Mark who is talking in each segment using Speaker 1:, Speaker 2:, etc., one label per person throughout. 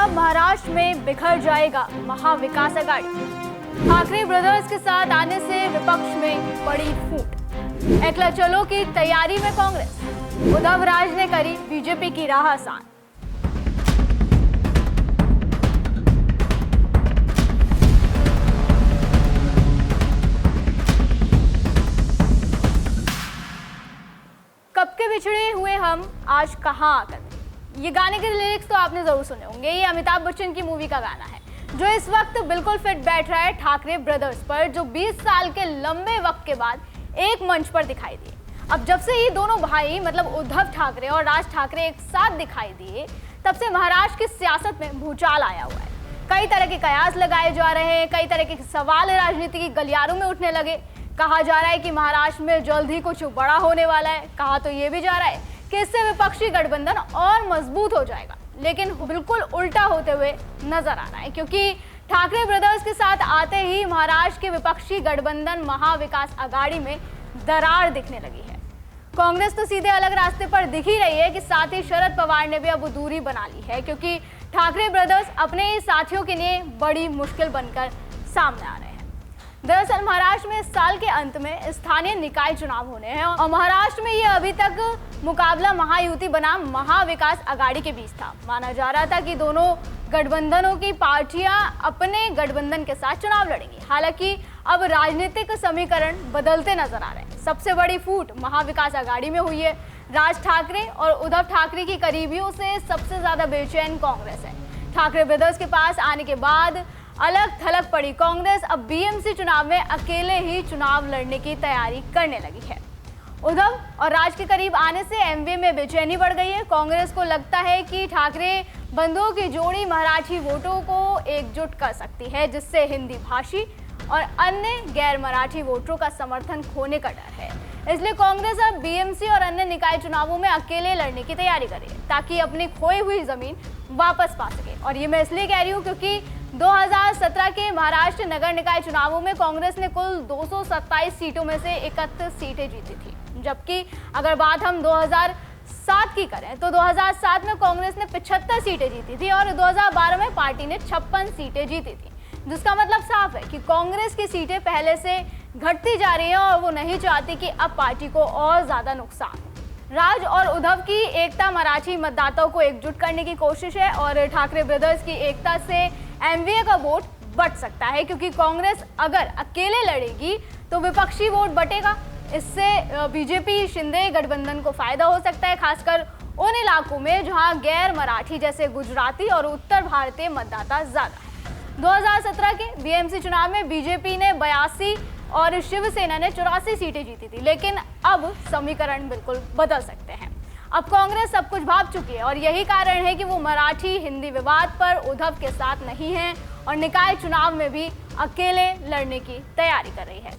Speaker 1: अब महाराष्ट्र में बिखर जाएगा महाविकास आघाड़ी। ठाकरे ब्रदर्स के साथ आने से विपक्ष में बड़ी फूट। एकला चलो की तैयारी में कांग्रेस। उद्धव राज ने करी बीजेपी की राह आसान। कब के बिछड़े हुए हम आज कहां आकर। ये गाने के लिरिक्स तो आपने जरूर सुने होंगे। ये अमिताभ बच्चन की मूवी का गाना है जो इस वक्त बिल्कुल फिट बैठ रहा है ठाकरे ब्रदर्स पर, जो 20 साल के लंबे वक्त के बाद एक मंच पर दिखाई दिए। अब जब से ये दोनों भाई मतलब उद्धव ठाकरे और राज ठाकरे एक साथ दिखाई दिए, तब से महाराष्ट्र की सियासत में भूचाल आया हुआ है। कई तरह के कयास लगाए जा रहे हैं, कई तरह के सवाल राजनीति की गलियारों में उठने लगे। कहा जा रहा है कि महाराष्ट्र में जल्द ही कुछ बड़ा होने वाला है। कहा तो ये भी जा रहा है कि इससे विपक्षी गठबंधन और मजबूत हो जाएगा, लेकिन बिल्कुल उल्टा होते हुए नजर आ रहा है, क्योंकि ठाकरे ब्रदर्स के साथ आते ही महाराष्ट्र के विपक्षी गठबंधन महाविकास आघाड़ी में दरार दिखने लगी है। कांग्रेस तो सीधे अलग रास्ते पर दिख ही रही है कि साथ ही शरद पवार ने भी अब दूरी बना ली है, क्योंकि ठाकरे ब्रदर्स अपने ही साथियों के लिए बड़ी मुश्किल बनकर सामने आ रहे हैं। दरअसल महाराष्ट्र में इस साल के अंत में स्थानीय निकाय चुनाव होने हैं और महाराष्ट्र में ये अभी तक मुकाबला महायुति बनाम महाविकास आघाड़ी के बीच था। माना जा रहा था कि दोनों गठबंधनों की पार्टियां अपने गठबंधन के साथ चुनाव लड़ेंगी। हालांकि अब राजनीतिक समीकरण बदलते नजर आ रहे हैं। सबसे बड़ी फूट महाविकास आघाड़ी में हुई है। राज ठाकरे और उद्धव ठाकरे की करीबियों से सबसे ज्यादा बेचैन कांग्रेस है। ठाकरे ब्रदर्स के पास आने के बाद अलग थलग पड़ी कांग्रेस अब बीएमसी चुनाव में अकेले ही चुनाव लड़ने की तैयारी करने लगी है। उद्धव और राज के करीब आने से एमवी में बेचैनी बढ़ गई है। कांग्रेस को लगता है कि ठाकरे बंधुओं की जोड़ी मराठी वोटों को एकजुट कर सकती है, जिससे हिंदी भाषी और अन्य गैर मराठी वोटरों का समर्थन खोने का डर है। इसलिए कांग्रेस अब बीएमसी और अन्य निकाय चुनावों में अकेले लड़ने की तैयारी करे, ताकि अपनी खोई हुई जमीन वापस पा सके। और ये मैं इसलिए कह रही हूँ क्योंकि 2017 के महाराष्ट्र नगर निकाय चुनावों में कांग्रेस ने कुल 227 सीटों में से 31 सीटें जीती थी, जबकि अगर बात हम 2007 की करें तो 2007 में कांग्रेस ने 75 सीटें जीती थी और 2012 में पार्टी ने 56 सीटें जीती थी। जिसका मतलब साफ है कि कांग्रेस की सीटें पहले से घटती जा रही हैं और वो नहीं चाहती कि अब पार्टी को और ज्यादा नुकसान हो। राज और उद्धव की एकता मराठी मतदाताओं को एकजुट करने की कोशिश है और ठाकरे ब्रदर्स की एकता से एमवीए का वोट बढ़ सकता है, क्योंकि कांग्रेस अगर अकेले लड़ेगी तो विपक्षी वोट बटेगा। इससे बीजेपी शिंदे गठबंधन को फायदा हो सकता है, खासकर उन इलाकों में जहां गैर मराठी जैसे गुजराती और उत्तर भारतीय मतदाता ज्यादा है। 2017 के बीएमसी चुनाव में बीजेपी ने 82 और शिवसेना ने 84 सीटें जीती थी, लेकिन अब समीकरण बिल्कुल बदल सकते हैं। अब कांग्रेस सब कुछ भाप चुकी है और यही कारण है कि वो मराठी हिंदी विवाद पर उद्धव के साथ नहीं है और निकाय चुनाव में भी अकेले लड़ने की तैयारी कर रही है।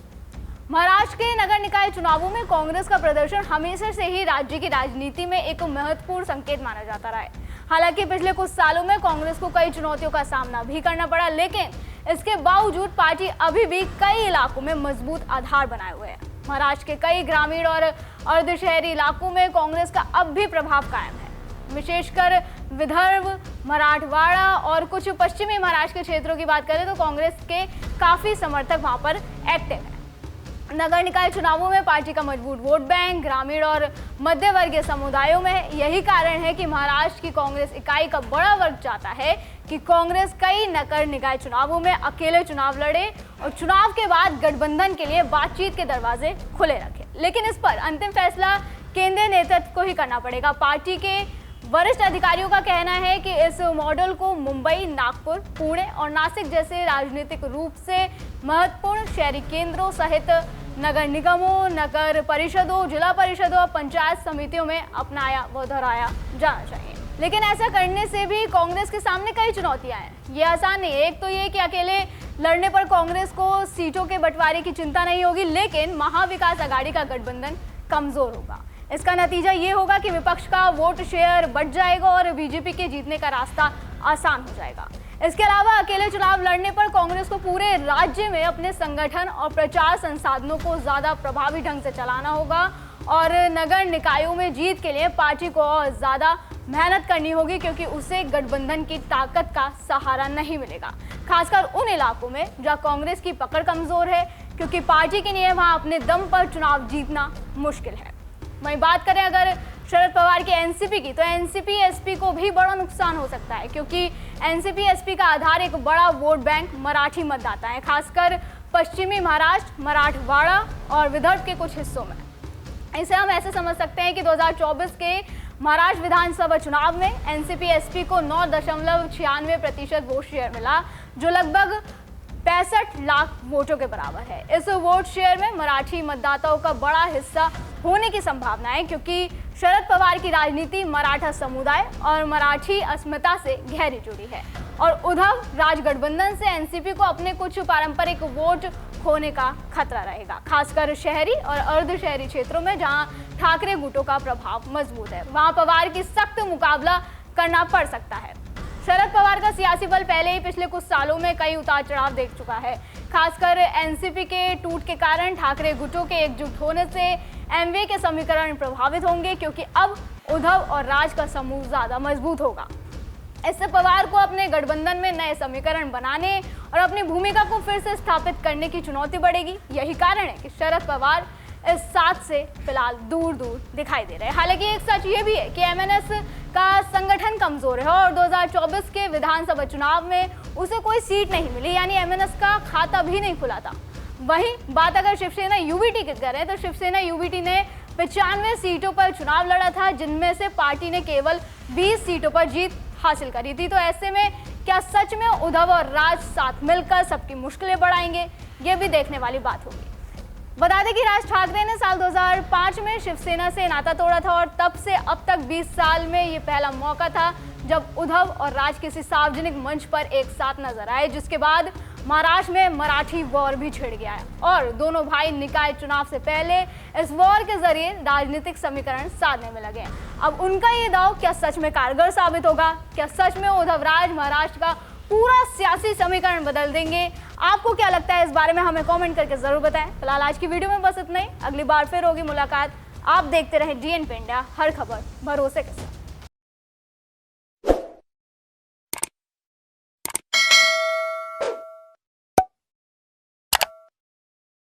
Speaker 1: महाराष्ट्र के नगर निकाय चुनावों में कांग्रेस का प्रदर्शन हमेशा से ही राज्य की राजनीति में एक महत्वपूर्ण संकेत माना जाता रहा है। हालांकि पिछले कुछ सालों में कांग्रेस को कई चुनौतियों का सामना भी करना पड़ा, लेकिन इसके बावजूद पार्टी अभी भी कई इलाकों में मजबूत आधार बनाए हुए है। महाराष्ट्र के कई ग्रामीण और अर्ध शहरी इलाकों में कांग्रेस का अब भी प्रभाव कायम है। विशेषकर विदर्भ, मराठवाड़ा और कुछ पश्चिमी महाराष्ट्र के क्षेत्रों की बात करें तो कांग्रेस के काफी समर्थक वहां पर एक्टिव हैं। नगर निकाय चुनावों में पार्टी का मजबूत वोट बैंक ग्रामीण और मध्य वर्गीय समुदायों में है। यही कारण है कि महाराष्ट्र की कांग्रेस इकाई का बड़ा वर्ग चाहता है कि कांग्रेस कई नगर निकाय चुनावों में अकेले चुनाव लड़े और चुनाव के बाद गठबंधन के लिए बातचीत के दरवाजे खुले रखे। लेकिन इस पर अंतिम फैसला केंद्रीय नेतृत्व को ही करना पड़ेगा। पार्टी के वरिष्ठ अधिकारियों का कहना है कि इस मॉडल को मुंबई, नागपुर, पुणे और नासिक जैसे राजनीतिक रूप से महत्वपूर्ण शहरी केंद्रों सहित नगर निगमों, नगर परिषदों, जिला परिषदों और पंचायत समितियों में अपनाया व दोहराया जाना चाहिए। लेकिन ऐसा करने से भी कांग्रेस के सामने कई चुनौतियां हैं। ये आसान नहीं है। एक तो ये कि अकेले लड़ने पर कांग्रेस को सीटों के बंटवारे की चिंता नहीं होगी, लेकिन महाविकास आघाड़ी का गठबंधन कमजोर होगा। इसका नतीजा ये होगा कि विपक्ष का वोट शेयर बढ़ जाएगा और बीजेपी के जीतने का रास्ता आसान हो जाएगा। इसके अलावा अकेले चुनाव लड़ने पर कांग्रेस को पूरे राज्य में अपने संगठन और प्रचार संसाधनों को ज्यादा प्रभावी ढंग से चलाना होगा और नगर निकायों में जीत के लिए पार्टी को और ज्यादा मेहनत करनी होगी, क्योंकि उसे गठबंधन की ताकत का सहारा नहीं मिलेगा, खासकर उन इलाकों में जहां कांग्रेस की पकड़ कमजोर है, क्योंकि पार्टी के लिए वहां अपने दम पर चुनाव जीतना मुश्किल है। वहीं बात करें अगर शरद पवार की एनसीपी की, तो एनसीपी एसपी को भी बड़ा नुकसान हो सकता है, क्योंकि एनसीपी एसपी का आधार एक बड़ा वोट बैंक मराठी मतदाता है, खासकर पश्चिमी महाराष्ट्र, मराठवाड़ा और विदर्भ के कुछ हिस्सों में। इसे हम ऐसे समझ सकते हैं कि 2024 के महाराष्ट्र विधानसभा चुनाव में एनसीपी एसपी को 9.96% वोट शेयर मिला, जो लगभग 65 लाख वोटों के बराबर है। इस वोट शेयर में मराठी मतदाताओं का बड़ा हिस्सा होने की संभावना है, क्योंकि शरद पवार की राजनीति मराठा समुदाय और मराठी अस्मिता से गहरी जुड़ी है, और उद्धव राज गठबंधन से एनसीपी को अपने कुछ पारंपरिक वोट खोने का खतरा रहेगा, खासकर शहरी और अर्ध शहरी क्षेत्रों में जहां ठाकरे गुटों का प्रभाव मजबूत है। वहां पवार की सख्त मुकाबला करना पड़ सकता है। शरद पवार का सियासी बल पहले ही पिछले कुछ सालों में कई उतार चढ़ाव देख चुका है, खासकर एनसीपी के टूट के कारण ठाकरे गुटों के एकजुट होने से एमवे के समीकरण प्रभावित होंगे, क्योंकि अब उद्धव और राज का समूह ज्यादा मजबूत होगा। इससे पवार को अपने गठबंधन में नए समीकरण बनाने और अपनी भूमिका को फिर से स्थापित करने की चुनौती बढ़ेगी। यही कारण है कि शरद पवार इस साथ से फिलहाल दूर दूर दिखाई दे रहे हैं। हालांकि एक सच ये भी है कि एमएनएस का संगठन कमजोर है और 2024 के विधानसभा चुनाव में उसे कोई सीट नहीं मिली, यानी एमएनएस का खाता भी नहीं खुला था। वहीं बात अगर शिवसेना यूबीटी की करें, तो शिवसेना यूबीटी ने 95 सीटों पर चुनाव लड़ा था, जिनमें से पार्टी ने केवल 20 सीटों पर जीत हासिल करी थी। तो ऐसे में क्या सच में उद्धव और राज साथ मिलकर सबकी मुश्किलें बढ़ाएंगे, ये भी देखने वाली बात होगी। बता दें कि राज ठाकरे ने साल 2005 में शिवसेना से नाता तोड़ा था, और तब से अब तक 20 साल में ये पहला मौका था जब उद्धव और राज किसी सार्वजनिक मंच पर एक साथ नजर आए, जिसके बाद महाराष्ट्र में मराठी वॉर भी छिड़ गया है और दोनों भाई निकाय चुनाव से पहले इस वॉर के जरिए राजनीतिक समीकरण साधने में लगे। अब उनका ये दांव क्या सच में कारगर साबित होगा? क्या सच में उद्धव राज महाराष्ट्र का पूरा सियासी समीकरण बदल देंगे? आपको क्या लगता है इस बारे में हमें कमेंट करके जरूर बताएं। फिलहाल आज की वीडियो में बस इतना ही। अगली बार फिर होगी मुलाकात। आप देखते रहें DNP इंडिया, हर खबर भरोसे के साथ।